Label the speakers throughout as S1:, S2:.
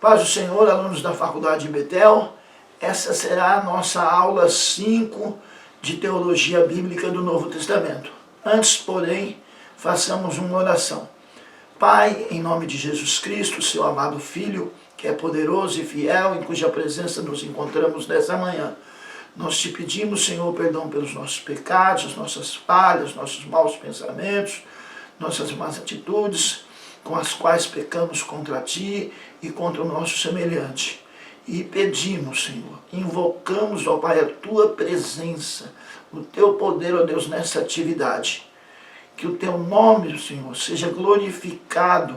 S1: Paz do Senhor, alunos da Faculdade de Betel. Essa será a nossa aula 5 de Teologia Bíblica do Novo Testamento. Antes, porém, façamos uma oração. Pai, em nome de Jesus Cristo, seu amado Filho, que é poderoso e fiel, em cuja presença nos encontramos nessa manhã, nós te pedimos, Senhor, perdão pelos nossos pecados, nossas falhas, nossos maus pensamentos, nossas más atitudes, com as quais pecamos contra ti e contra o nosso semelhante. E pedimos, Senhor, invocamos, ó Pai, a tua presença, o teu poder, ó Deus, nessa atividade. Que o teu nome, Senhor, seja glorificado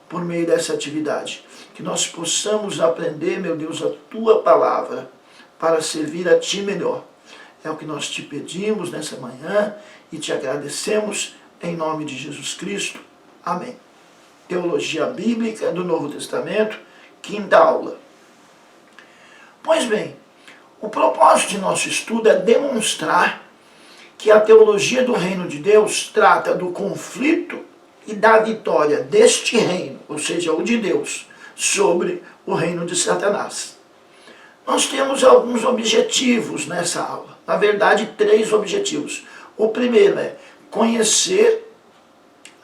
S1: por meio dessa atividade. Que nós possamos aprender, meu Deus, a tua palavra para servir a ti melhor. É o que nós te pedimos nessa manhã e te agradecemos em nome de Jesus Cristo. Amém. Teologia Bíblica do Novo Testamento, quinta aula. Pois bem, o propósito de nosso estudo é demonstrar que a teologia do reino de Deus trata do conflito e da vitória deste reino, ou seja, o de Deus, sobre o reino de Satanás. Nós temos alguns objetivos nessa aula, na verdade 3 objetivos. O primeiro é conhecer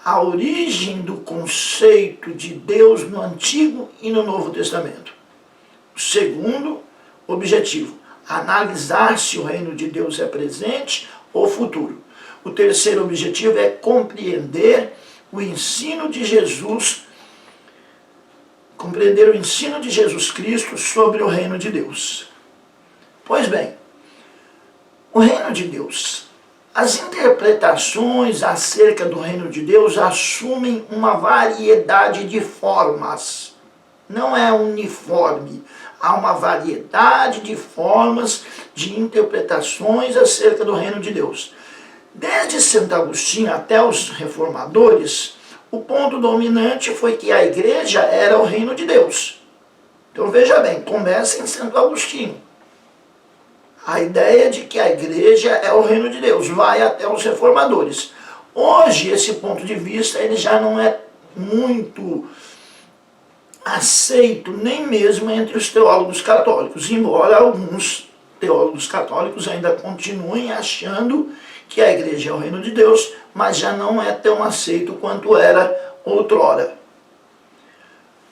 S1: a origem do conceito de Deus no Antigo e no Novo Testamento. O segundo objetivo, analisar se o reino de Deus é presente ou futuro. O terceiro objetivo é compreender o ensino de Jesus, compreender o ensino de Jesus Cristo sobre o reino de Deus. Pois bem, o reino de Deus. As interpretações acerca do reino de Deus assumem uma variedade de formas. Não é uniforme. Há uma variedade de formas de interpretações acerca do reino de Deus. Desde Santo Agostinho até os reformadores, o ponto dominante foi que a igreja era o reino de Deus. Então veja bem, começa em Santo Agostinho. A ideia de que a igreja é o reino de Deus, vai até os reformadores. Hoje, esse ponto de vista ele já não é muito aceito, nem mesmo entre os teólogos católicos, embora alguns teólogos católicos ainda continuem achando que a igreja é o reino de Deus, mas já não é tão aceito quanto era outrora.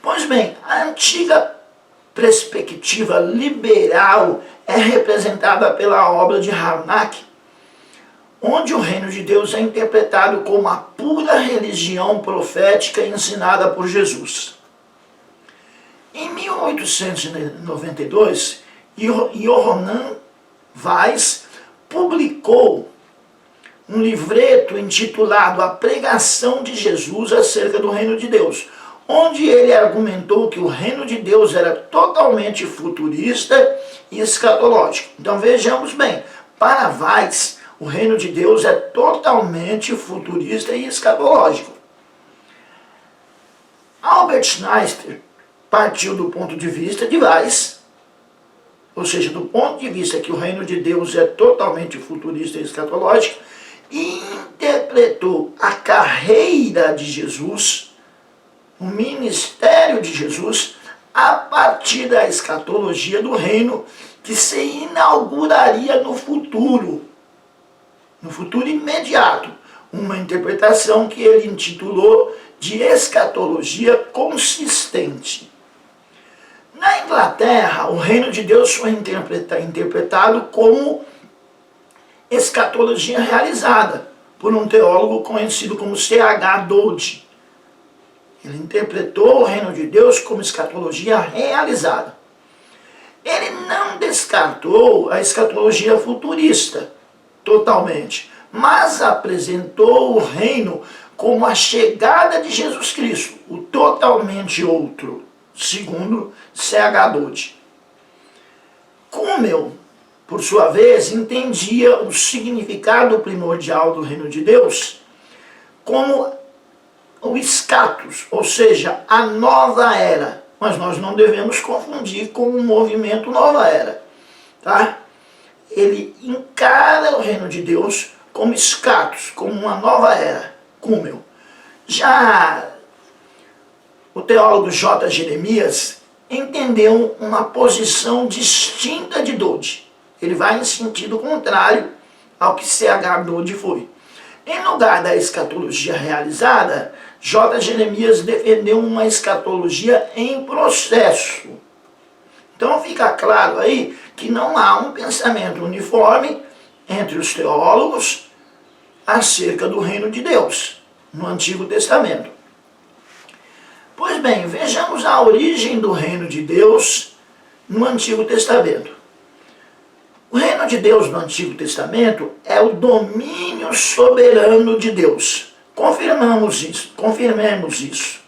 S1: Pois bem, a antiga perspectiva liberal é representada pela obra de Harnack, onde o reino de Deus é interpretado como a pura religião profética ensinada por Jesus. Em 1892, Yohanan Weiss publicou um livreto intitulado A Pregação de Jesus acerca do reino de Deus, onde ele argumentou que o reino de Deus era totalmente futurista e escatológico. Então vejamos bem, para Weiss, o reino de Deus é totalmente futurista e escatológico. Albert Schweitzer partiu do ponto de vista de Weiss, ou seja, do ponto de vista que o reino de Deus é totalmente futurista e escatológico, e interpretou a carreira de Jesus, o ministério de Jesus, a partir da escatologia do reino que se inauguraria no futuro imediato, uma interpretação que ele intitulou de escatologia consistente. Na Inglaterra, o reino de Deus foi interpretado como escatologia realizada por um teólogo conhecido como C.H. Dodd. Ele interpretou o reino de Deus como escatologia realizada. Ele não descartou a escatologia futurista totalmente, mas apresentou o reino como a chegada de Jesus Cristo, o totalmente outro, segundo C.H. Dodd. Kummel, por sua vez, entendia o significado primordial do reino de Deus como o status, ou seja, a nova era. Mas nós não devemos confundir com o movimento nova era. Tá? Ele encara o reino de Deus como status, como uma nova era. Kummel. Já o teólogo J. Jeremias entendeu uma posição distinta de Dode. Ele vai em sentido contrário ao que C.H. Dode foi. Em lugar da escatologia realizada, J. Jeremias defendeu uma escatologia em processo. Então fica claro aí que não há um pensamento uniforme entre os teólogos acerca do reino de Deus no Antigo Testamento. Pois bem, vejamos a origem do reino de Deus no Antigo Testamento. O reino de Deus no Antigo Testamento é o domínio soberano de Deus. Confirmemos isso.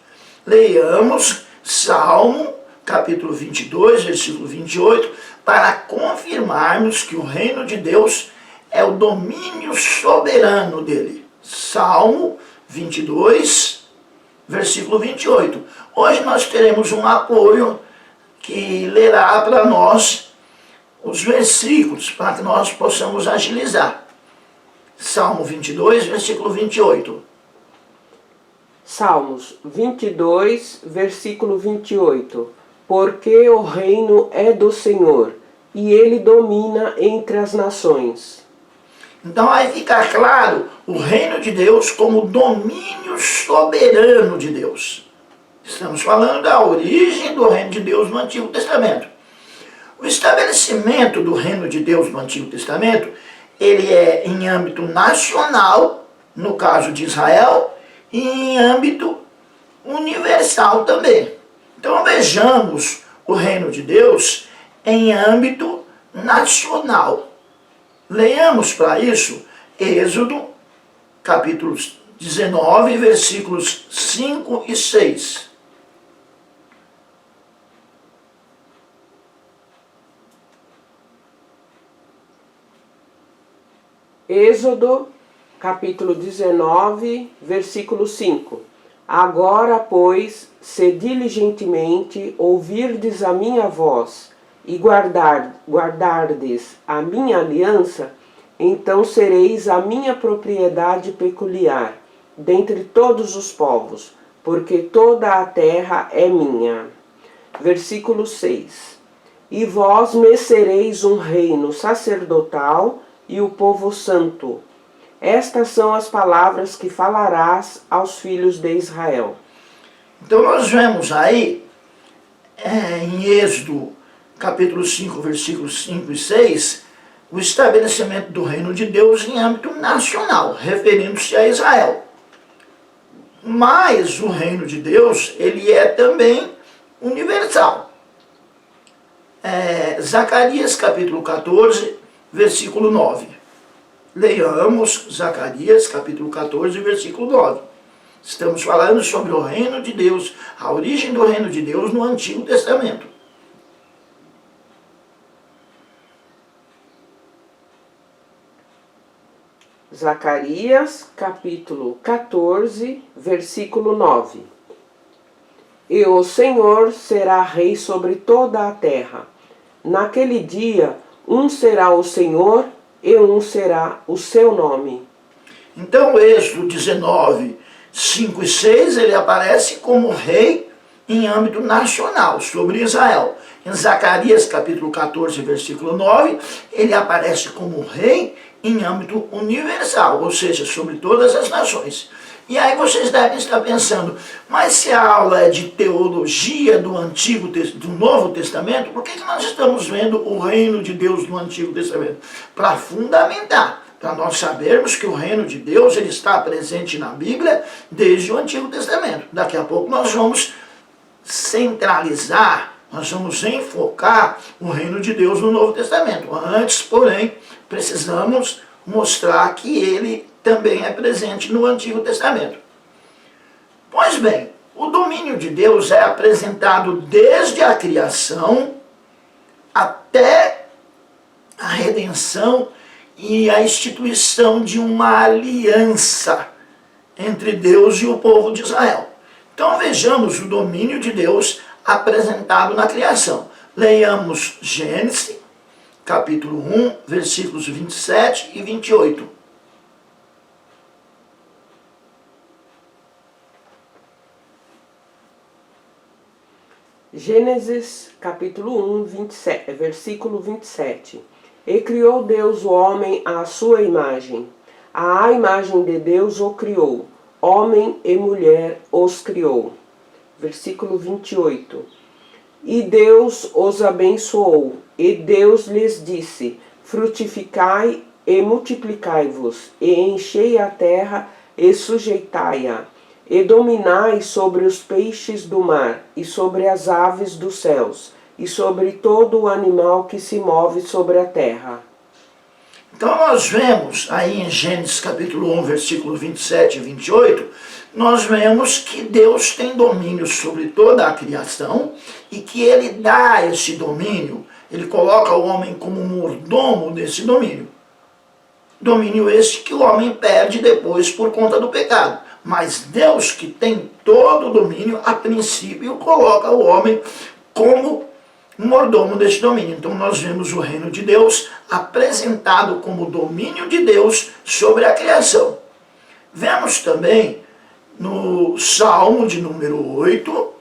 S1: Leiamos Salmo, capítulo 22, versículo 28, para confirmarmos que o reino de Deus é o domínio soberano dele. Salmo 22, versículo 28. Hoje nós teremos um apoio que lerá para nós os versículos, para que nós possamos agilizar. Salmo 22, versículo 28.
S2: Salmos 22, versículo 28. Porque o reino é do Senhor, e ele domina entre as nações.
S1: Então vai ficar claro o reino de Deus como domínio soberano de Deus. Estamos falando da origem do reino de Deus no Antigo Testamento. O estabelecimento do reino de Deus no Antigo Testamento, ele é em âmbito nacional, no caso de Israel, e em âmbito universal também. Então vejamos o reino de Deus em âmbito nacional. Leiamos para isso Êxodo, capítulo 19, versículos 5 e 6.
S2: Êxodo, capítulo 19, versículo 5. Agora, pois, se diligentemente ouvirdes a minha voz e guardardes a minha aliança, então sereis a minha propriedade peculiar, dentre todos os povos, porque toda a terra é minha. Versículo 6. E vós me sereis um reino sacerdotal e o povo santo. Estas são as palavras que falarás aos filhos de Israel.
S1: Então nós vemos aí, em Êxodo, capítulo 5, versículos 5 e 6, o estabelecimento do reino de Deus em âmbito nacional, referindo-se a Israel. Mas o reino de Deus, ele é também universal. Zacarias, capítulo 14, versículo 9. Leiamos Zacarias, capítulo 14, versículo 9. Estamos falando sobre o reino de Deus, a origem do reino de Deus no Antigo Testamento.
S2: Zacarias, capítulo 14, versículo 9. E o Senhor será rei sobre toda a terra. Naquele dia, um será o Senhor e um será o seu nome.
S1: Então, Êxodo 19, 5 e 6, ele aparece como rei em âmbito nacional, sobre Israel. Em Zacarias, capítulo 14, versículo 9, ele aparece como rei em âmbito universal, ou seja, sobre todas as nações. E aí vocês devem estar pensando, mas se a aula é de teologia do Novo Testamento, por que nós estamos vendo o reino de Deus no Antigo Testamento? Para fundamentar, para nós sabermos que o reino de Deus ele está presente na Bíblia desde o Antigo Testamento. Daqui a pouco nós vamos centralizar, nós vamos enfocar o reino de Deus no Novo Testamento. Antes, porém, precisamos mostrar que ele também é presente no Antigo Testamento. Pois bem, o domínio de Deus é apresentado desde a criação até a redenção e a instituição de uma aliança entre Deus e o povo de Israel. Então vejamos o domínio de Deus apresentado na criação. Leiamos Gênesis, capítulo 1, versículos 27 e 28.
S2: Gênesis capítulo 1, 27, versículo 27. E criou Deus o homem à sua imagem. À imagem de Deus o criou. Homem e mulher os criou. Versículo 28. E Deus os abençoou. E Deus lhes disse: frutificai e multiplicai-vos, e enchei a terra e sujeitai-a, e dominai sobre os peixes do mar, e sobre as aves dos céus, e sobre todo o animal que se move sobre a terra.
S1: Então nós vemos aí em Gênesis capítulo 1, versículo 27 e 28, nós vemos que Deus tem domínio sobre toda a criação e que Ele dá esse domínio, Ele coloca o homem como mordomo desse domínio. Domínio esse que o homem perde depois por conta do pecado. Mas Deus, que tem todo o domínio, a princípio coloca o homem como mordomo desse domínio. Então nós vemos o reino de Deus apresentado como domínio de Deus sobre a criação. Vemos também no Salmo de número 8,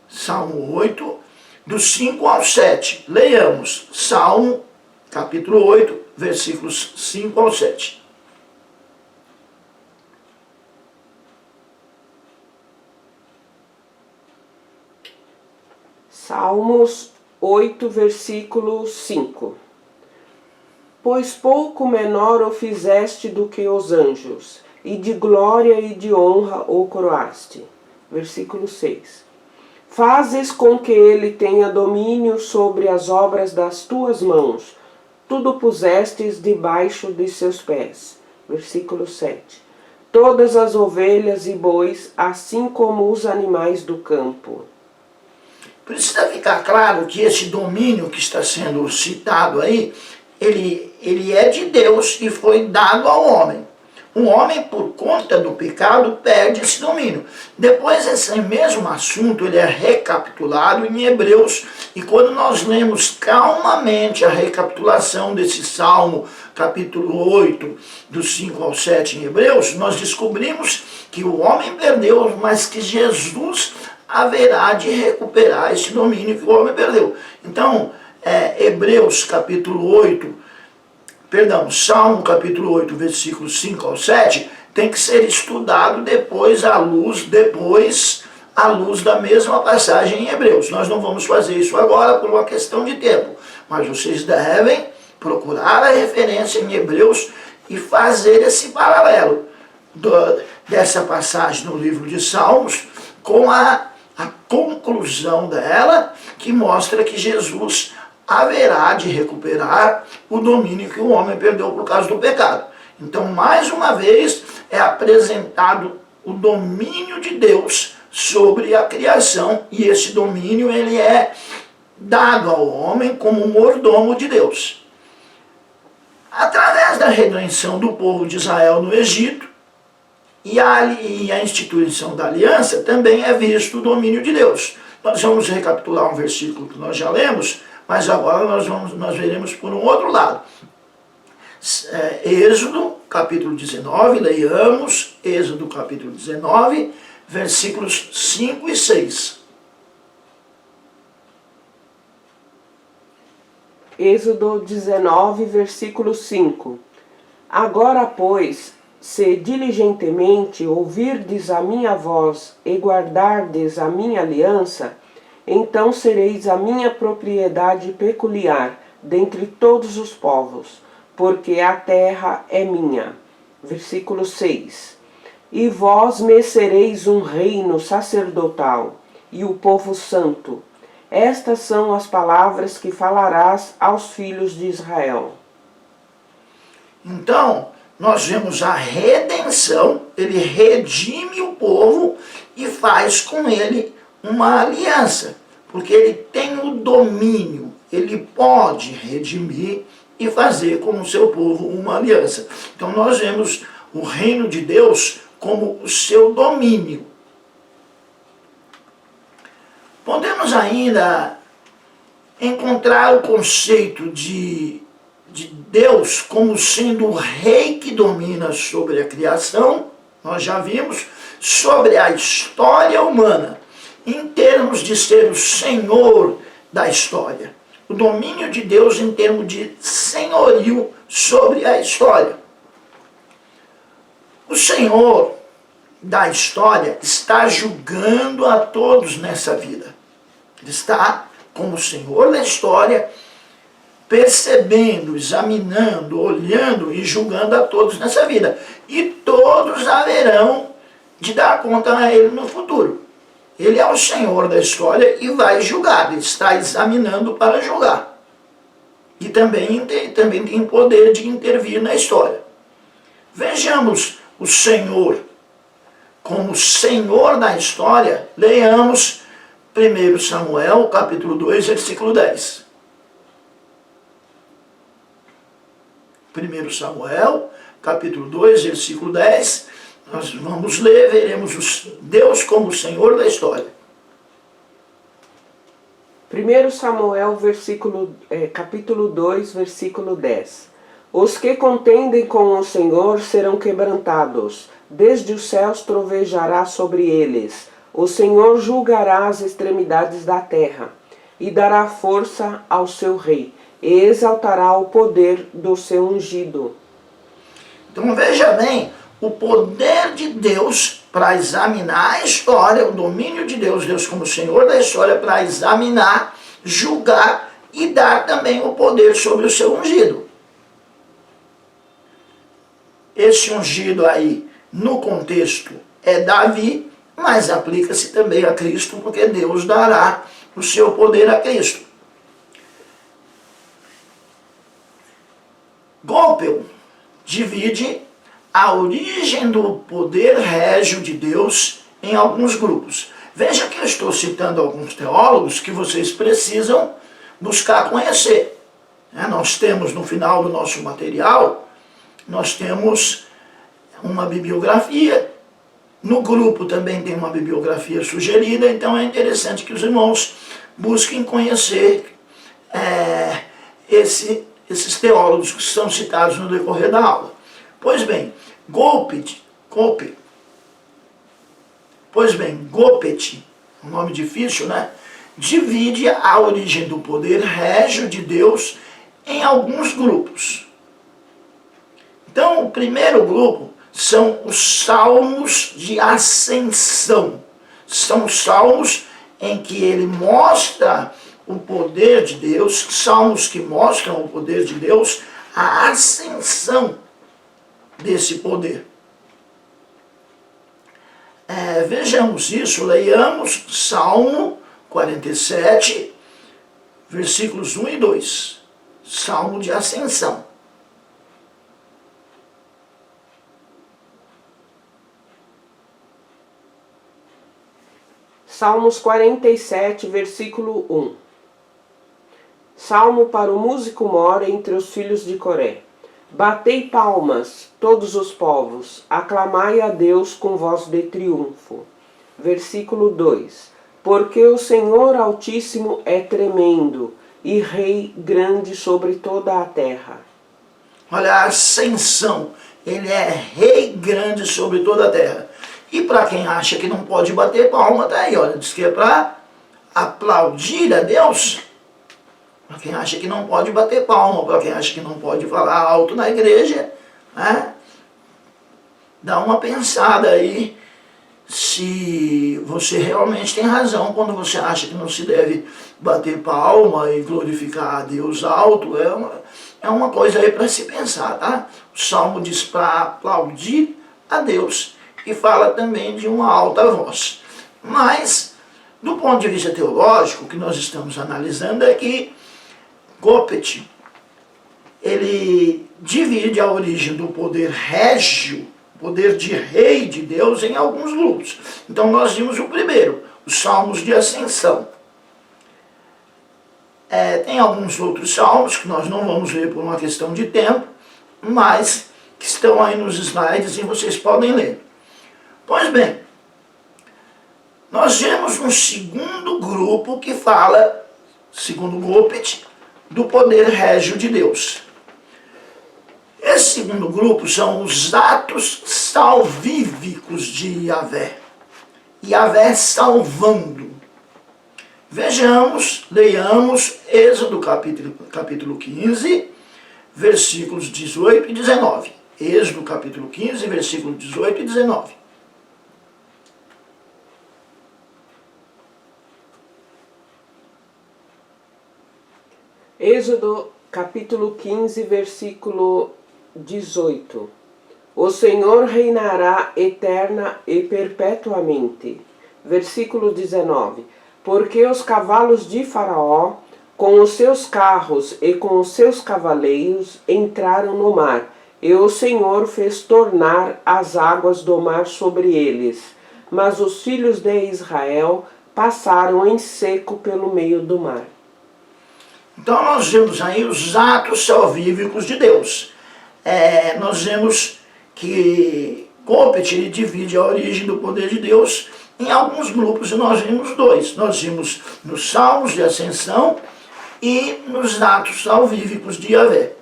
S1: Salmo 8, do 5 ao 7. Leiamos Salmo capítulo 8, versículos 5 ao 7.
S2: Salmos 8, versículo 5. Pois pouco menor o fizeste do que os anjos, e de glória e de honra o coroaste. Versículo 6. Fazes com que ele tenha domínio sobre as obras das tuas mãos, tudo pusestes debaixo de seus pés. Versículo 7. Todas as ovelhas e bois, assim como os animais do campo.
S1: Precisa ficar claro que esse domínio que está sendo citado aí, ele é de Deus e foi dado ao homem. O homem, por conta do pecado, perde esse domínio. Depois, esse mesmo assunto ele é recapitulado em Hebreus, e quando nós lemos calmamente a recapitulação desse Salmo, capítulo 8, do 5 ao 7 em Hebreus, nós descobrimos que o homem perdeu, mas que Jesus haverá de recuperar esse domínio que o homem perdeu. Então, Hebreus capítulo 8, Salmo capítulo 8, versículos 5 ao 7, tem que ser estudado depois à luz da mesma passagem em Hebreus. Nós não vamos fazer isso agora por uma questão de tempo, mas vocês devem procurar a referência em Hebreus e fazer esse paralelo dessa passagem no livro de Salmos com a conclusão dela, que mostra que Jesus haverá de recuperar o domínio que o homem perdeu por causa do pecado. Então, mais uma vez, é apresentado o domínio de Deus sobre a criação, e esse domínio ele é dado ao homem como mordomo de Deus. Através da redenção do povo de Israel no Egito, e a instituição da aliança, também é visto o domínio de Deus. Nós vamos recapitular um versículo que nós já lemos, mas agora nós veremos por um outro lado. Êxodo, capítulo 19, leiamos Êxodo, capítulo 19, versículos 5 e 6.
S2: Êxodo 19, versículo 5. Agora, pois, se diligentemente ouvirdes a minha voz e guardardes a minha aliança, então sereis a minha propriedade peculiar dentre todos os povos, porque a terra é minha. Versículo 6. E vós me sereis um reino sacerdotal e o povo santo. Estas são as palavras que falarás aos filhos de Israel.
S1: Então, nós vemos a redenção, ele redime o povo e faz com ele uma aliança, porque ele tem o domínio, ele pode redimir e fazer com o seu povo uma aliança. Então nós vemos o reino de Deus como o seu domínio. Podemos ainda encontrar o conceito de Deus como sendo o rei que domina sobre a criação, nós já vimos, sobre a história humana. em termos de ser o Senhor da história. O domínio de Deus em termos de senhorio sobre a história. O Senhor da história está julgando a todos nessa vida. Ele está, como Senhor da história, percebendo, examinando, olhando e julgando a todos nessa vida. E todos haverão de dar conta a Ele no futuro. Ele é o Senhor da história e vai julgar. Ele está examinando para julgar. E também tem poder de intervir na história. Vejamos o Senhor como Senhor da história. Leiamos 1 Samuel, capítulo 2, versículo 10. 1 Samuel, capítulo 2, versículo 10. Nós vamos ler, veremos Deus como Senhor da história.
S2: 1 Samuel, capítulo 2, versículo 10. Os que contendem com o Senhor serão quebrantados, desde os céus trovejará sobre eles. O Senhor julgará as extremidades da terra, e dará força ao seu rei, e exaltará o poder do seu ungido.
S1: Então veja bem, o poder de Deus para examinar a história, o domínio de Deus, Deus como Senhor da história, para examinar, julgar e dar também o poder sobre o seu ungido. Esse ungido aí, no contexto, é Davi, mas aplica-se também a Cristo, porque Deus dará o seu poder a Cristo. Göpel divide a origem do poder régio de Deus em alguns grupos. Veja que eu estou citando alguns teólogos que vocês precisam buscar conhecer. Nós temos no final do nosso material, nós temos uma bibliografia. No grupo também tem uma bibliografia sugerida, então é interessante que os irmãos busquem conhecer esses teólogos que são citados no decorrer da aula. Pois bem, Göpel, um nome difícil, né? Divide a origem do poder régio de Deus em alguns grupos. Então, o primeiro grupo são os salmos de ascensão. São salmos em que ele mostra o poder de Deus, salmos que mostram o poder de Deus, a ascensão desse poder. Vejamos isso, leiamos Salmo 47, versículos 1 e 2. Salmo de ascensão.
S2: Salmos 47, versículo 1. Salmo para o músico mor entre os filhos de Coré. Batei palmas, todos os povos, aclamai a Deus com voz de triunfo. Versículo 2. Porque o Senhor Altíssimo é tremendo, e Rei grande sobre toda a terra.
S1: Olha a ascensão, ele é Rei grande sobre toda a terra. E para quem acha que não pode bater palma, tá aí, olha, diz que é para aplaudir a Deus. Para quem acha que não pode bater palma, para quem acha que não pode falar alto na igreja, né? Dá uma pensada aí se você realmente tem razão quando você acha que não se deve bater palma e glorificar a Deus alto. É uma coisa aí para se pensar, tá? O Salmo diz para aplaudir a Deus e fala também de uma alta voz. Mas, do ponto de vista teológico, o que nós estamos analisando é que Göpel, ele divide a origem do poder régio, poder de rei de Deus, em alguns grupos. Então nós vimos o primeiro, os salmos de ascensão. Tem alguns outros salmos que nós não vamos ler por uma questão de tempo, mas que estão aí nos slides e vocês podem ler. Pois bem, nós vemos um segundo grupo que fala, segundo Göpel, do poder régio de Deus. Esse segundo grupo são os atos salvíficos de Yahvé. Yahvé salvando. Vejamos, leiamos Êxodo capítulo 15, versículos 18 e 19. Êxodo capítulo 15, versículos 18 e 19.
S2: Êxodo capítulo 15, versículo 18. O Senhor reinará eterna e perpetuamente. Versículo 19. Porque os cavalos de Faraó, com os seus carros e com os seus cavaleiros, entraram no mar, e o Senhor fez tornar as águas do mar sobre eles. Mas os filhos de Israel passaram em seco pelo meio do mar.
S1: Então nós vemos aí os atos salvíficos de Deus. Nós vemos que Coppet ele divide a origem do poder de Deus em alguns grupos, e nós vimos dois. Nós vimos nos salmos de ascensão e nos atos salvíficos de Yahvé.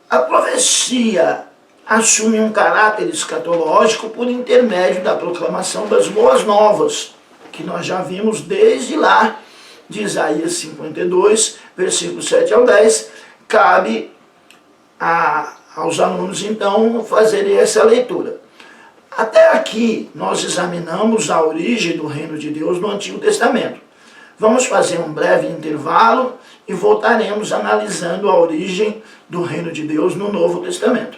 S1: A profecia assume um caráter escatológico por intermédio da proclamação das boas novas, que nós já vimos desde lá, de Isaías 52, versículos 7 ao 10, cabe aos alunos, então, fazerem essa leitura. Até aqui, nós examinamos a origem do reino de Deus no Antigo Testamento. Vamos fazer um breve intervalo e voltaremos analisando a origem do reino de Deus no Novo Testamento.